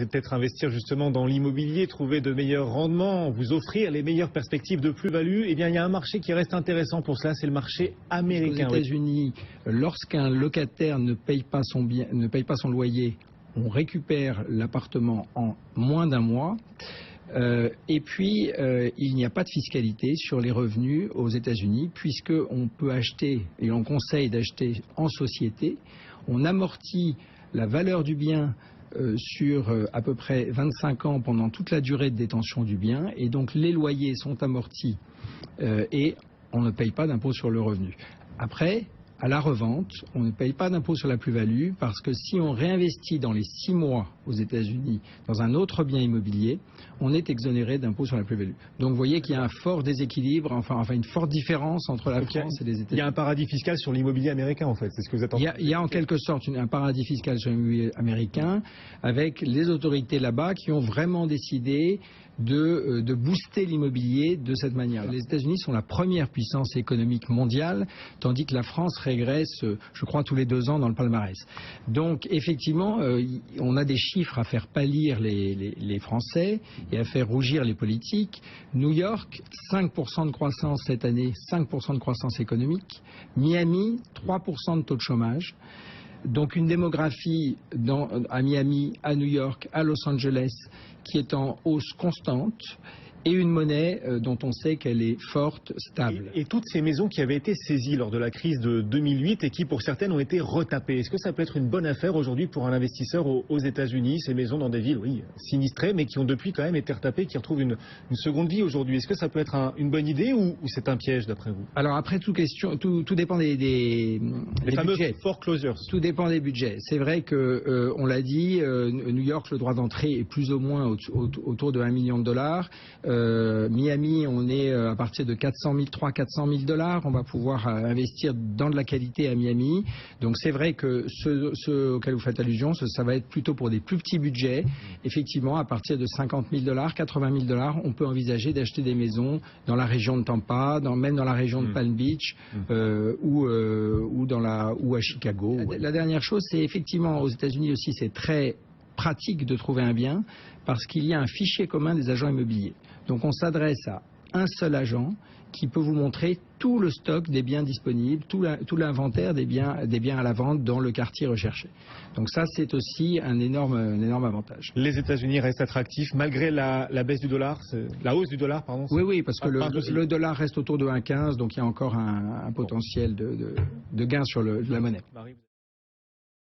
C'est peut-être investir justement dans l'immobilier, trouver de meilleurs rendements, vous offrir les meilleures perspectives de plus-value. Eh bien, il y a un marché qui reste intéressant pour cela, c'est le marché américain. Aux États-Unis, lorsqu'un locataire ne paye pas son bien, ne paye pas son loyer, on récupère l'appartement en moins d'un mois. Et puis, il n'y a pas de fiscalité sur les revenus aux États-Unis, puisqu'on peut acheter, et on conseille d'acheter en société. On amortit la valeur du bien sur à peu près 25 ans pendant toute la durée de détention du bien, et donc les loyers sont amortis et on ne paye pas d'impôt sur le revenu. Après, à la revente, on ne paye pas d'impôt sur la plus-value parce que si on réinvestit dans les 6 mois aux États-Unis dans un autre bien immobilier, on est exonéré d'impôt sur la plus-value. Donc vous voyez qu'il y a un fort déséquilibre, enfin une forte différence entre la France et les États-Unis. Il y a un paradis fiscal sur l'immobilier américain en fait, c'est ce que vous êtes en train de dire. Il y a en quelque sorte un paradis fiscal sur l'immobilier américain avec les autorités là-bas qui ont vraiment décidé de booster l'immobilier de cette manière. Les États-Unis sont la première puissance économique mondiale, tandis que la France régresse, je crois, tous les 2 ans dans le palmarès. Donc, effectivement, on a des chiffres à faire pâlir les Français et à faire rougir les politiques. New York, 5% de croissance cette année, 5% de croissance économique. Miami, 3% de taux de chômage. Donc une démographie à Miami, à New York, à Los Angeles qui est en hausse constante et une monnaie dont on sait qu'elle est forte, stable. Et toutes ces maisons qui avaient été saisies lors de la crise de 2008 et qui pour certaines ont été retapées, est-ce que ça peut être une bonne affaire aujourd'hui pour un investisseur aux États-Unis, ces maisons dans des villes, oui, sinistrées, mais qui ont depuis quand même été retapées, qui retrouvent une seconde vie aujourd'hui? Est-ce que ça peut être une bonne idée ou c'est un piège d'après vous? Alors après, tout dépend des fameux budgets. Foreclosures. Tout dépend des budgets. C'est vrai que, on l'a dit, New York, le droit d'entrée est plus ou moins autour de $1 million. Miami, on est à partir de 400 000 $. On va pouvoir investir dans de la qualité à Miami. Donc c'est vrai que ce auquel vous faites allusion, ça va être plutôt pour des plus petits budgets. Effectivement, à partir de 50 000 $, 80 000 $, on peut envisager d'acheter des maisons dans la région de Tampa, même dans la région de Palm Beach ou à Chicago. La dernière chose, c'est effectivement aux États-Unis aussi, c'est très pratique de trouver un bien parce qu'il y a un fichier commun des agents immobiliers. Donc on s'adresse à un seul agent qui peut vous montrer tout le stock des biens disponibles, tout l'inventaire des biens à la vente dans le quartier recherché. Donc ça, c'est aussi un énorme avantage. Les États-Unis restent attractifs malgré la baisse du dollar, la hausse du dollar, pardon. Oui, parce que le dollar reste autour de 1,15, donc il y a encore un potentiel de gain sur la monnaie.